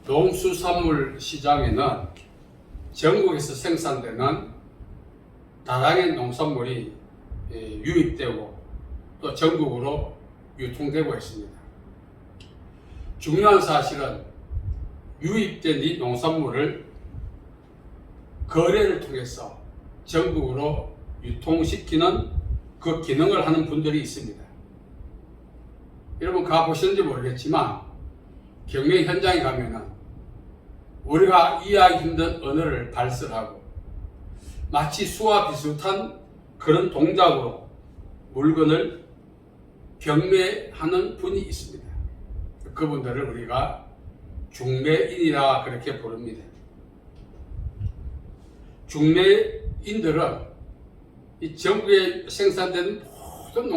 농수산물 시장에는 전국에서 생산되는 다량의 농산물이 유입되고 또 전국으로 유통되고 있습니다. 중요한 사실은 유입된 이 농산물을 거래를 통해서 전국으로 유통시키는 그 기능을 하는 분들이 있습니다. 여러분 가보셨는지 모르겠지만 경매 현장에 가면은 우리가 이해하기 힘든 언어를 발설하고 마치 수와 비슷한 그런 동작으로 물건을 경매하는 분이 있습니다. 그분들을 우리가 중매인이라 그렇게 부릅니다. 중매인들은 이 전국에 생산된 모든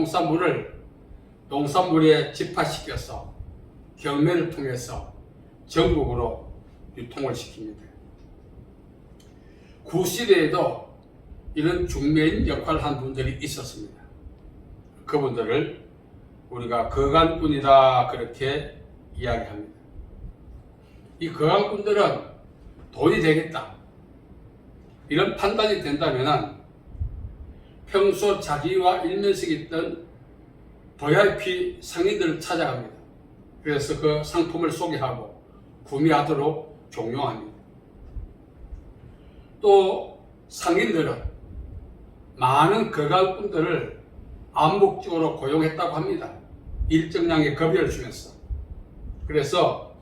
농산물에 집합시켜서 경매를 통해서 전국으로 유통을 시킵니다. 구시대에도 이런 중매인 역할을 한 분들이 있었습니다. 그분들을 우리가 거간꾼이다 그렇게 이야기합니다. 이 거간꾼들은 돈이 되겠다 이런 판단이 된다면 평소 자기와 일면식이 있던 VIP 상인들을 찾아갑니다. 그래서 그 상품을 소개하고 구매하도록 종용합니다. 또 상인들은 많은 거간꾼들을 암묵적으로 고용했다고 합니다. 일정량의 급여를 주면서. 그래서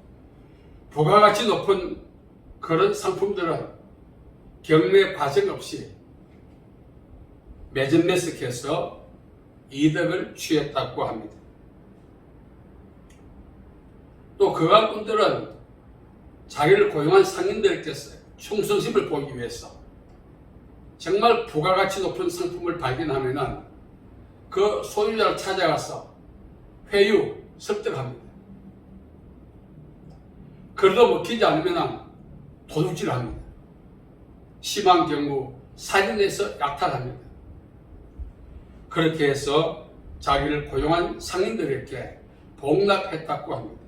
부가가치 높은 그런 상품들은 경매 과정 없이 매점매석해서 이득을 취했다고 합니다. 또 거간꾼들은 자기를 고용한 상인들께서 충성심을 보이기 위해서 정말 부가가치 높은 상품을 발견하면 그 소유자를 찾아가서 회유, 설득합니다. 그래도 먹히지 않으면 도둑질합니다. 심한 경우 살인해서 약탈합니다. 그렇게 해서 자기를 고용한 상인들에게 복납했다고 합니다.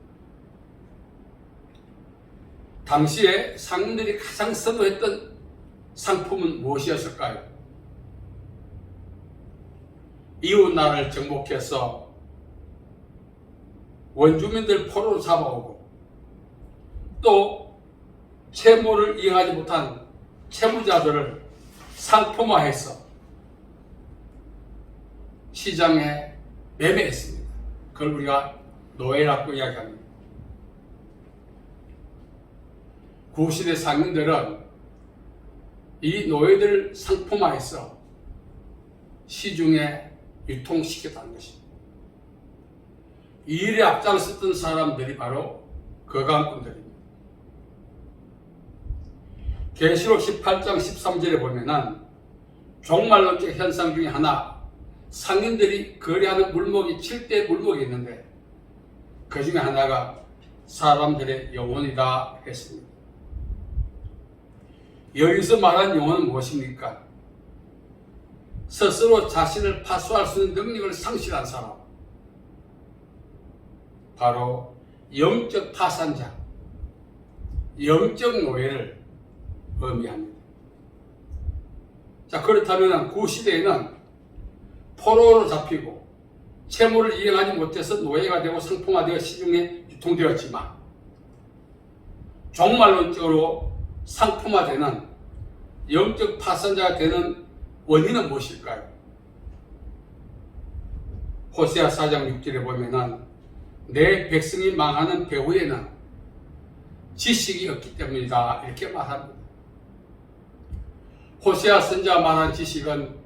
당시에 상인들이 가장 선호했던 상품은 무엇이었을까요? 이웃나라를 정복해서 원주민들 포로로 잡아오고 또 채무를 이행하지 못한 채무자들을 상품화해서 시장에 매매했습니다. 그걸 우리가 노예라고 이야기합니다. 구시대 상인들은 이 노예들을 상품화해서 시중에 유통시켰다는 것입니다. 이 일에 앞장섰던 사람들이 바로 거간꾼들입니다. 계시록 18장 13절에 보면은 종말론적 현상 중에 하나 상인들이 거래하는 물목이 7대 물목이 있는데 그 중에 하나가 사람들의 영혼이다 했습니다. 여기서 말한 영혼은 무엇입니까? 스스로 자신을 파수할 수 있는 능력을 상실한 사람, 바로 영적 파산자, 영적 노예를 의미합니다. 자, 그렇다면 구시대에는 포로로 잡히고 채무를 이행하지 못해서 노예가 되고 상품화되어 시중에 유통되었지만 종말론적으로 상품화되는 영적 파산자가 되는 원인은 무엇일까요? 호세아 4장 6절에 보면은 내 백성이 망하는 배후에는 지식이 없기 때문이다 이렇게 말합니다. 호세아 선지자가 말한 지식은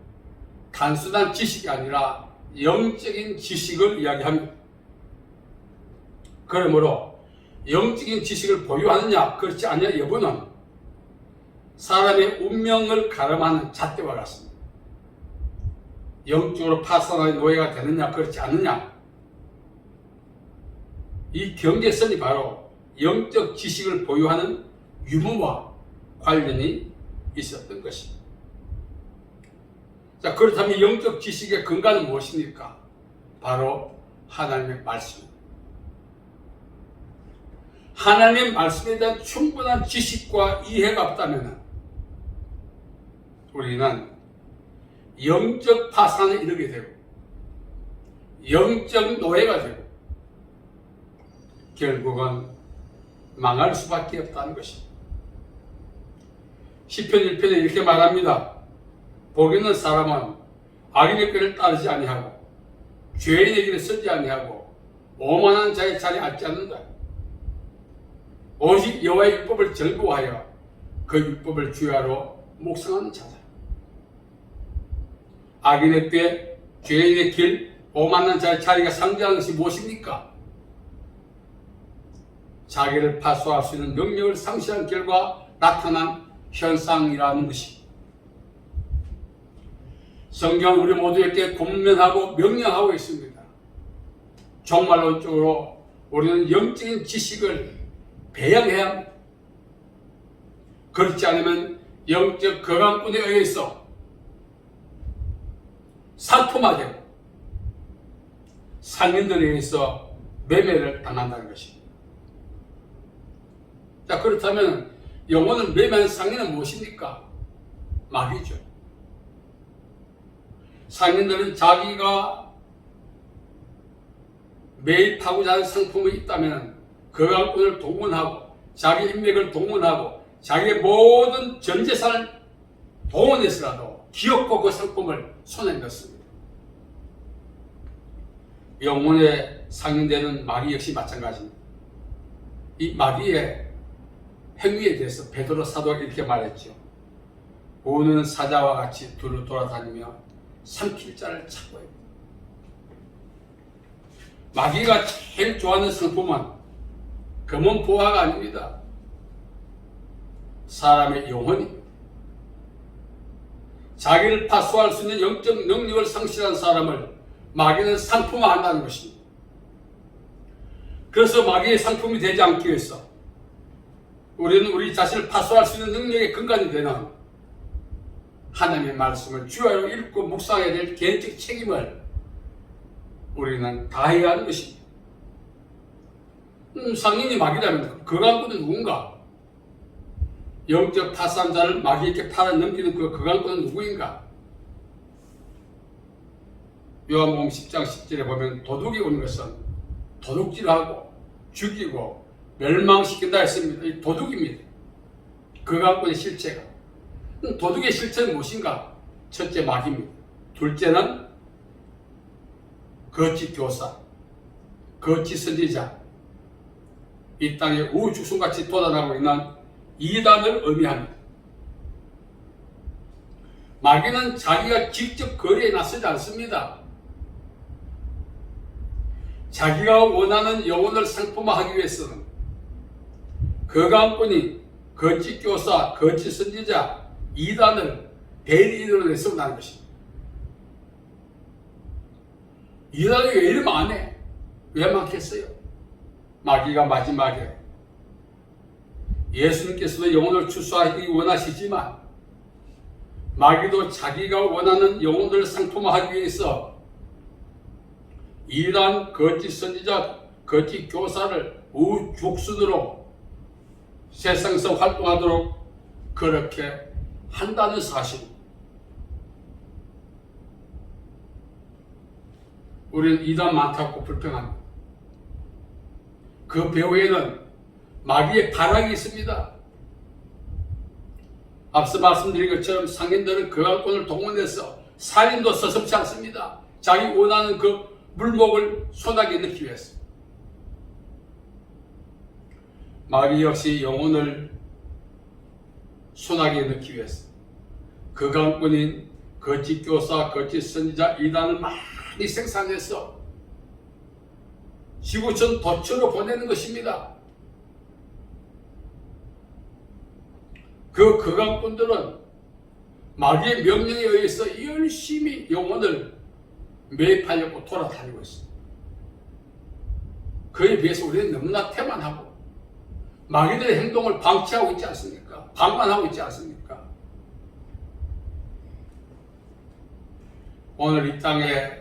단순한 지식이 아니라 영적인 지식을 이야기합니다. 그러므로 영적인 지식을 보유하느냐 그렇지 않느냐 여부는 사람의 운명을 가름하는 잣대와 같습니다. 영적으로 파산의 노예가 되느냐 그렇지 않느냐 이 경계선이 바로 영적 지식을 보유하는 유무와 관련이 있었던 것입니다. 자, 그렇다면 영적 지식의 근간은 무엇입니까? 바로 하나님의 말씀입니다. 하나님의 말씀에 대한 충분한 지식과 이해가 없다면 우리는 영적 파산에 이르게 되고 영적 노예가 되고 결국은 망할 수밖에 없다는 것입니다. 시편 1편에 이렇게 말합니다. 복 있는 사람은 악인의 꾀를 따르지 아니하고 죄인의 길을 서지 아니하고 오만한 자의 자리에 앉지 않는다. 오직 여호와의 율법을 즐거워하여 그 율법을 주야로 묵상하는 자다. 악인의 꾀, 죄인의 길, 오만한 자의 자리가 상징하는 것이 무엇입니까? 자기를 파수할 수 있는 능력을 상실한 결과 나타난 현상이라는 것입니다. 성경은 우리 모두에게 권면하고 명령하고 있습니다. 종말론적으로 우리는 영적인 지식을 배양해야 합니다. 그렇지 않으면 영적 거강꾼에 의해서 상품화되고 상인들에 의해서 매매를 당한다는 것입니다. 자, 그렇다면 영혼을 매매하는 상인은 무엇입니까? 마귀죠. 상인들은 자기가 매입하고자 하는 상품이 있다면 거강꾼을 동원하고 자기 인맥을 동원하고 자기의 모든 전 재산을 동원해서라도 기업고 그 상품을 손에 넣습니다. 영혼에 상인되는 마귀 역시 마찬가지입니다. 이 마귀의 행위에 대해서 베드로 사도가 이렇게 말했죠. 우는 사자와 같이 두루 돌아다니며 삼킬 자를 찾고 있다. 마귀가 제일 좋아하는 상품은 금은 보화가 아닙니다. 사람의 영혼입니다. 자기를 파수할 수 있는 영적 능력을 상실한 사람을 마귀는 상품화한다는 것입니다. 그래서 마귀의 상품이 되지 않기 위해서 우리는 우리 자신을 파수할 수 있는 능력의 근간이 되는 하나님의 말씀을 주야로 읽고 묵상해야 될 개인적 책임을 우리는 다해야 하는 것입니다. 상인이 마귀라면 거강꾼은 누군가? 영적 파산자를 마귀에게 팔아 넘기는 그 거강꾼은 누구인가? 요한복음 10장 10절에 보면 도둑이 오는 것은 도둑질하고 죽이고 멸망시킨다 했습니다. 이 도둑입니다. 거강꾼의 실체가. 도둑의 실체는 무엇인가? 첫째 마귀입니다. 둘째는 거짓 교사, 거짓 선지자, 이 땅에 우후죽순같이 도단하고 있는 이단을 의미합니다. 마귀는 자기가 직접 거래에 나서지 않습니다. 자기가 원하는 영혼을 상품화하기 위해서는 거강꾼이 거짓 교사, 거짓 선지자, 이단을 대리인으로 내세운다는 것입니다. 이단이 왜 이리 많네? 왜 많겠어요? 마귀가 마지막에 예수님께서도 영혼을 출소하기 원하시지만 마귀도 자기가 원하는 영혼을 상품화하기 위해서 이단, 거짓 선지자, 거짓 교사를 우죽순으로 세상에서 활동하도록 그렇게 한다는 사실. 우리는 이단 많다고 불평합니다. 그 배후에는 마귀의 발악이 있습니다. 앞서 말씀드린 것처럼 상인들은 거강꾼을 동원해서 살인도 서슴지 않습니다. 자기 원하는 그 물목을 손아귀에 넣기 위해서. 마귀 역시 영혼을 손아귀에 넣기 위해서 거강꾼인 거짓 교사, 거짓 선지자, 이단을 많이 생산해서 지구촌 도처로 보내는 것입니다. 그 거강꾼들은 마귀의 명령에 의해서 열심히 영혼을 매입하려고 돌아다니고 있습니다. 그에 비해서 우리는 너무나 태만하고 마귀들의 행동을 방치하고 있지 않습니까? 방관하고 있지 않습니까? 오늘 이 땅에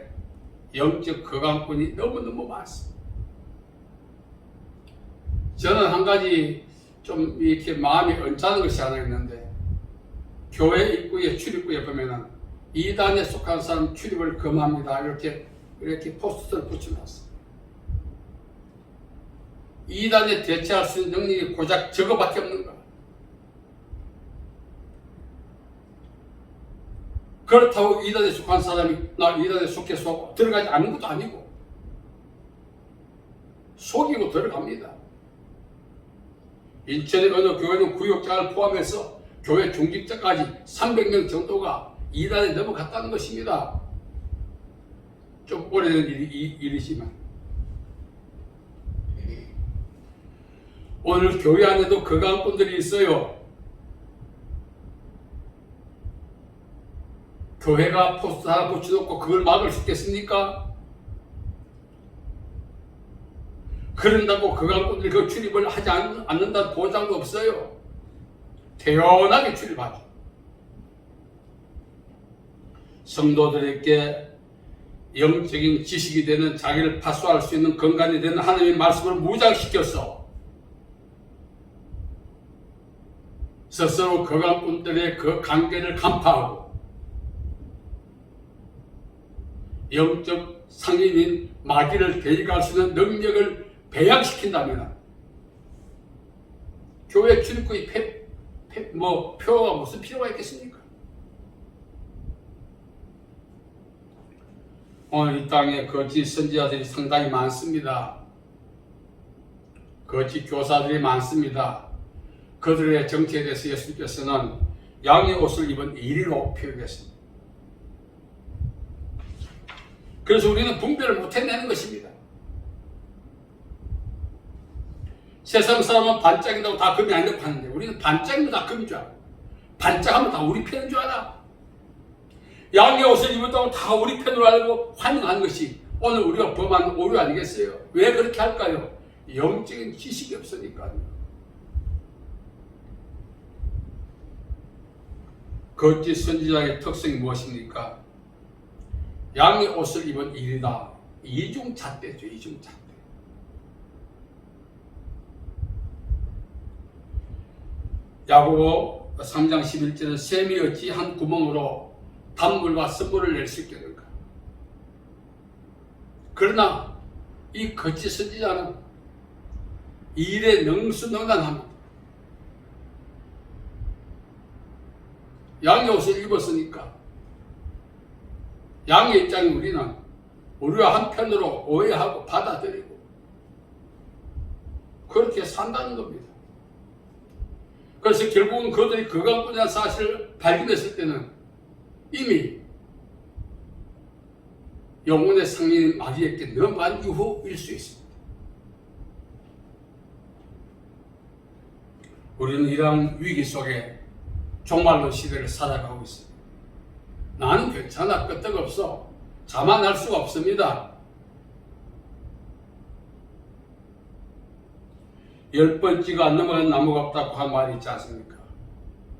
영적 거강꾼이 너무너무 많습니다. 저는 한 가지 좀 이렇게 마음이 언짢은 것이 하나 있는데, 교회 입구에 출입구에 보면은 이단에 속한 사람 출입을 금합니다. 이렇게 포스터를 붙여놨어요. 이단에 대체할 수 있는 능력이 고작 저거밖에 없는 거야. 그렇다고 이단에 속한 사람이 나 이단에 속해서 들어가지 않는 것도 아니고 속이고 들어갑니다. 인천의 어느 교회는 구역장을 포함해서 교회 중직자까지 300명 정도가 이단에 넘어갔다는 것입니다. 좀 오래된 일이지만 오늘 교회 안에도 거강꾼들이 있어요. 교회가 포스터 하나 붙여놓고 그걸 막을 수 있겠습니까? 그런다고 거강꾼들이 그 출입을 하지 않는다는 보장도 없어요. 태연하게 출입하죠. 성도들에게 영적인 지식이 되는, 자기를 파수할 수 있는 근간이 되는 하나님의 말씀을 무장시켜서 스스로 거강꾼들의 그 관계를 간파하고 영적 상인인 마귀를 대적할 수 있는 능력을 배양시킨다면 교회 출입구의 표가 무슨 필요가 있겠습니까? 오늘 이 땅에 거짓 선지자들이 상당히 많습니다. 거짓 교사들이 많습니다. 그들의 정체에 대해서 예수님께서는 양의 옷을 입은 이리로 표현했습니다. 그래서 우리는 분별을 못 해내는 것입니다. 세상 사람은 반짝인다고 다 금이 아니라고 하는데 우리는 반짝이면 다 금인 줄 알아. 반짝하면 다 우리 편인 줄 알아. 양의 옷을 입었다고 다 우리 편으로 알고 환영하는 것이 오늘 우리가 범한 오류 아니겠어요? 왜 그렇게 할까요? 영적인 지식이 없으니까요. 거짓 선지자의 특성이 무엇입니까? 양의 옷을 입은 일이다. 이중잣대죠. 이중잣대. 야고보 3장 11절은 샘이 어찌 한 구멍으로 단물과 쓴물을 낼 수 있겠는가. 그러나 이 거짓 선지자는 일에 능수능란합니다. 양의 옷을 입었으니까 양의 입장에 우리와 한편으로 오해하고 받아들이고 그렇게 산다는 겁니다. 그래서 결국은 그들이 거강꾼이라는 사실을 발견했을 때는 이미 영혼의 상인인 마귀에게 넘어간 이후일 수 있습니다. 우리는 이러한 위기 속에 종말론 시대를 살아가고 있습니다. 나는 괜찮아, 끄떡없어, 자만할 수가 없습니다. 10번 안 넘어간 나무가 없다고 한 말이 있지 않습니까?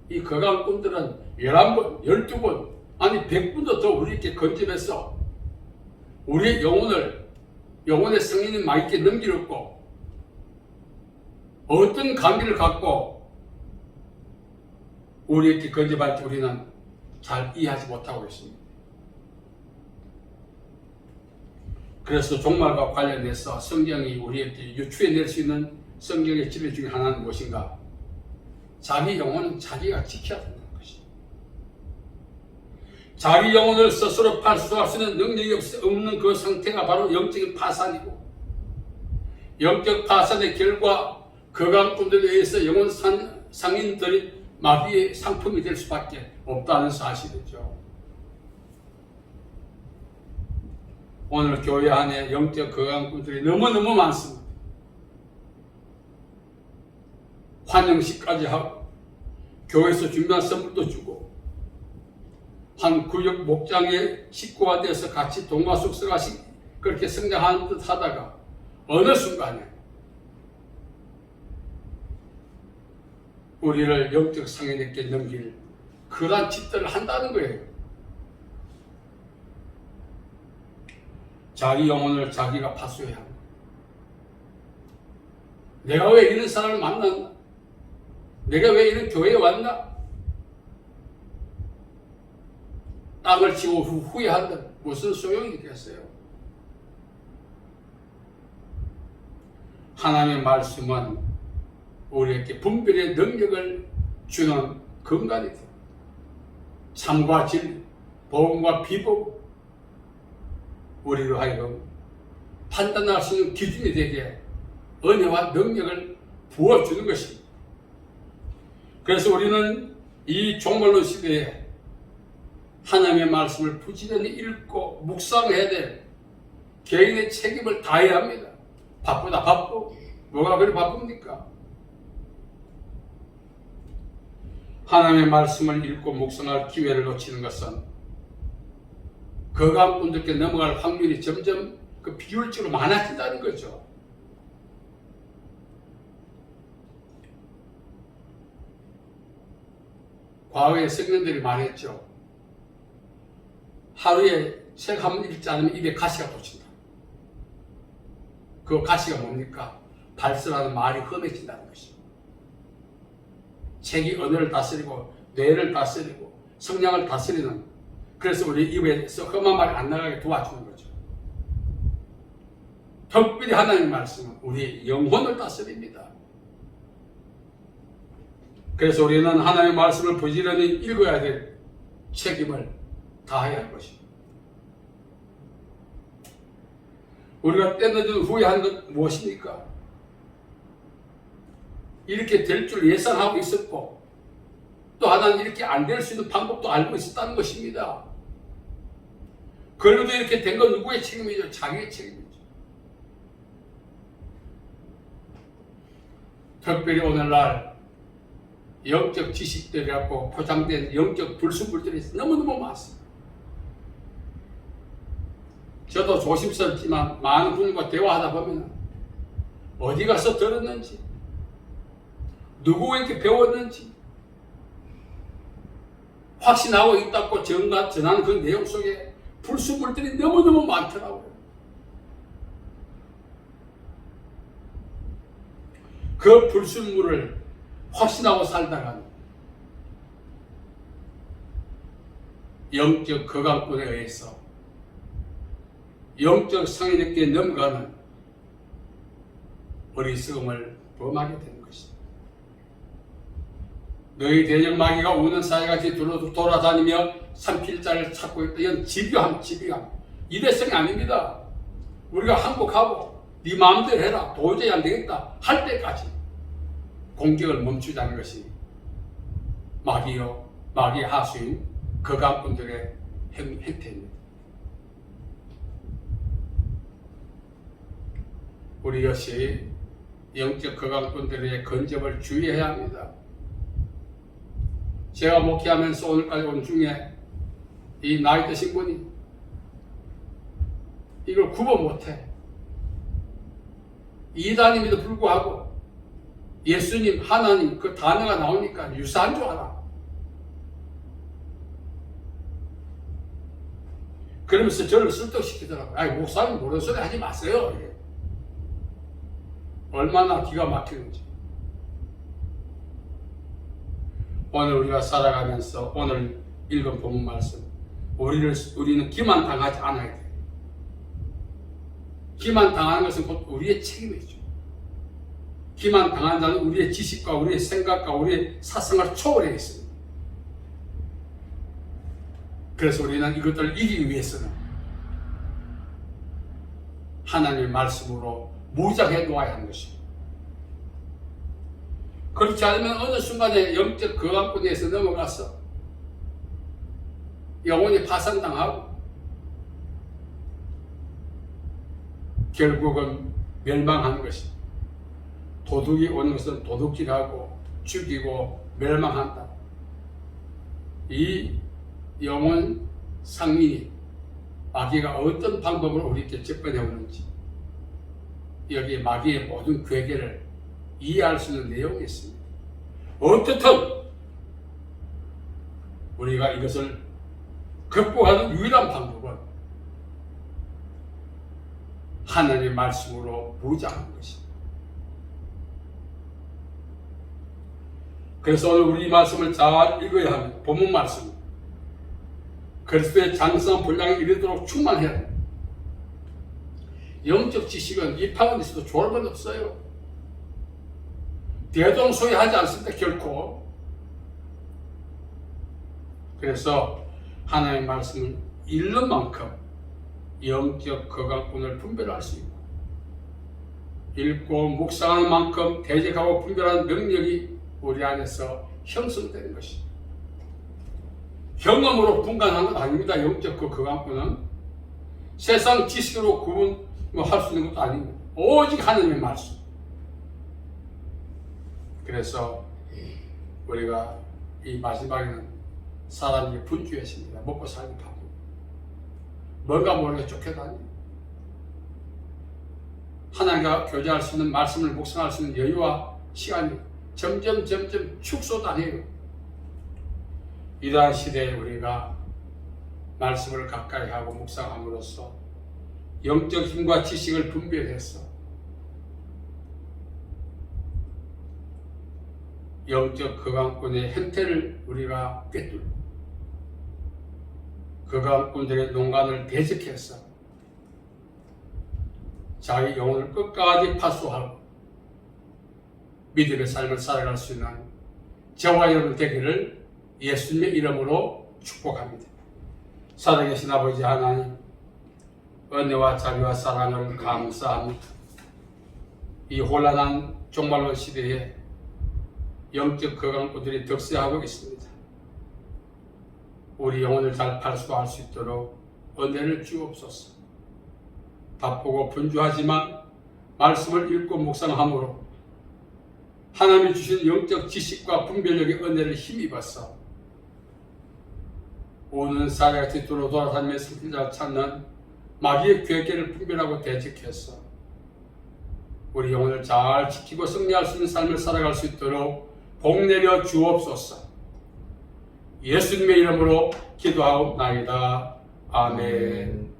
이 거강꾼들은 11번, 12번, 아니 100번도 더 우리에게 건집해서 우리의 영혼의 성인인 마귀에게 넘기려고 어떤 관계를 갖고 우리에게 건집할지 우리는 잘 이해하지 못하고 있습니다. 그래서 종말과 관련해서 성경이 우리에게 유추해낼 수 있는 성경의 진리 중에 하나는 무엇인가? 자기 영혼은 자기가 지켜야 된다는 것입니다. 자기 영혼을 스스로 파수할 수 있는 능력이 없는 그 상태가 바로 영적인 파산이고, 영적 파산의 결과 거강꾼들에 의해서 영혼 상인들이 마귀의 상품이 될 수밖에 없다는 사실이죠. 오늘 교회 안에 영적 거강꾼들이 너무너무 많습니다. 환영식까지 하고 교회에서 준비한 선물도 주고 한 구역 목장의 식구가 되어서 같이 동화 숙소가 그렇게 성장하는 듯 하다가 어느 순간에 우리를 영적 상인에게 넘길 그러한 짓들을 한다는 거예요. 자기 영혼을 자기가 파수해야 합니다. 내가 왜 이런 사람을 만났나? 내가 왜 이런 교회에 왔나? 땅을 치고 후회한다. 무슨 소용이 있겠어요? 하나님의 말씀은 우리에게 분별의 능력을 주는 근간이다. 참과 진리, 복음과 비복음, 우리로 하여금 판단할 수 있는 기준이 되게 은혜와 능력을 부어주는 것입니다. 그래서 우리는 이 종말론 시대에 하나님의 말씀을 부지런히 읽고 묵상해야 될 개인의 책임을 다해야 합니다. 바쁘다 바쁘고 뭐가 그리 바쁩니까? 하나님의 말씀을 읽고 묵상할 기회를 놓치는 것은 거감꾼들께 넘어갈 확률이 점점 그 비율적으로 많아진다는 거죠. 과거에 성령들이 말했죠. 하루에 책 한 번 읽지 않으면 입에 가시가 돋친다. 그 가시가 뭡니까? 발설하는 말이 험해진다는 것입니다. 책이 언어를 다스리고 뇌를 다스리고 성량을 다스리는, 그래서 우리 입에서 험한 말이 안 나가게 도와주는 거죠. 특별히 하나님의 말씀은 우리의 영혼을 다스립니다. 그래서 우리는 하나님의 말씀을 부지런히 읽어야 될 책임을 다해야 할 것입니다. 우리가 때늦은 후회하는 것 무엇입니까? 이렇게 될 줄 예상하고 있었고 또 하나는 이렇게 안 될 수 있는 방법도 알고 있었다는 것입니다. 그래도 이렇게 된 건 누구의 책임이죠? 자기의 책임이죠. 특별히 오늘날 영적 지식들이라고 포장된 영적 불순물들이 너무너무 많습니다. 저도 조심스럽지만 많은 분과 대화하다 보면 어디 가서 들었는지 누구에게 배웠는지 확신하고 있다고 전하는 그 내용 속에 불순물들이 너무너무 많더라고요. 그 불순물을 확신하고 살다가 영적 거강꾼에 의해서 영적 상인에게 넘어가는 어리석음을 범하게 되는 것입니다. 너희 대적 마귀가 우는 사이같이 돌아다니며 산필자를 찾고 있다. 이건 집요함. 이대성이 아닙니다. 우리가 항복하고 네 마음대로 해라. 도저히 안 되겠다 할 때까지 공격을 멈추자는 것이 마귀의 하수인 거강꾼들의 행태입니다. 우리 역시 영적 거강꾼들의 건접을 주의해야 합니다. 제가 목회하면서 오늘까지 온 중에 이 나이 드신 분이 이걸 구분 못해. 이단임에도 불구하고 예수님, 하나님 그 단어가 나오니까 유사한 줄 알아. 그러면서 저를 설득시키더라고요. 아니 목사님 모르는 소리 하지 마세요. 얼마나 기가 막히는지. 오늘 우리가 살아가면서 오늘 읽은 본문 말씀, 우리는 기만당하지 않아야 돼요. 기만당하는 것은 곧 우리의 책임이죠. 기만당한 자는 우리의 지식과 우리의 생각과 우리의 사상을 초월해 있습니다. 그래서 우리는 이것들을 이기기 위해서는 하나님의 말씀으로 무장해 놓아야 하는 것입니다. 그렇지 않으면 어느 순간에 영적 거강꾼에서 넘어가서 영혼이 파산당하고 결국은 멸망하는 것입니다. 도둑이 오는 것은 도둑질하고 죽이고 멸망한다. 이 영혼 상민이 마귀가 어떤 방법으로 우리에게 접근해 오는지 여기 마귀의 모든 괴계를 이해할 수 있는 내용이 있습니다. 어떻든 우리가 이것을 극복하는 유일한 방법은 하나님의 말씀으로 무장하는 것입니다. 그래서 오늘 우리 이 말씀을 잘 읽어야 합니다. 본문 말씀. 그리스도의 장성한 분량에 이르도록 충만해라. 영적 지식은 입학은 있어도 졸업은 없어요. 대동소이하지 않습니다. 결코. 그래서 하나님의 말씀을 읽는 만큼 영적 거강꾼을 분별할 수 있고, 읽고 묵상하는 만큼 대적하고 분별하는 능력이 우리 안에서 형성되는 것입니다. 경험으로 분간하는 것 아닙니다. 영적 그 거강꾼은 세상 지식으로 구분할 수 있는 것도 아닙니다. 오직 하나님의 말씀. 그래서 우리가 이 마지막에는 사람이 분주해집니다. 먹고 살기 바쁘고 뭔가 모르게 쫓겨다니고 하나님과 교제할 수 있는 말씀을 묵상할 수 있는 여유와 시간이 점점 축소당해요. 이러한 시대에 우리가 말씀을 가까이 하고 묵상함으로써 영적 힘과 지식을 분별해서 영적 거강꾼의 형태를 우리가 꿰뚫고 거강꾼들의 농간을 대적해서 자기 영혼을 끝까지 파수하고 믿음의 삶을 살아갈 수 있는 저와 여러분 되기를 예수님의 이름으로 축복합니다. 살아계신 아버지 하나님, 은혜와 자비와 사랑을 감사합니다. 이 혼란한 종말론 시대에 영적 거강꾼들이 득세하고 있습니다. 우리 영혼을 잘 발수할 수 있도록 은혜를 주옵소서. 바쁘고 분주하지만 말씀을 읽고 묵상함으로 하나님이 주신 영적 지식과 분별력의 은혜를 힘입어서 오는 사례 같이 돌아다니며 승리자를 찾는 마귀의 괴계를 분별하고 대적해서 우리 영혼을 잘 지키고 승리할 수 있는 삶을 살아갈 수 있도록 복 내려 주옵소서. 예수님의 이름으로 기도하옵나이다. 아멘.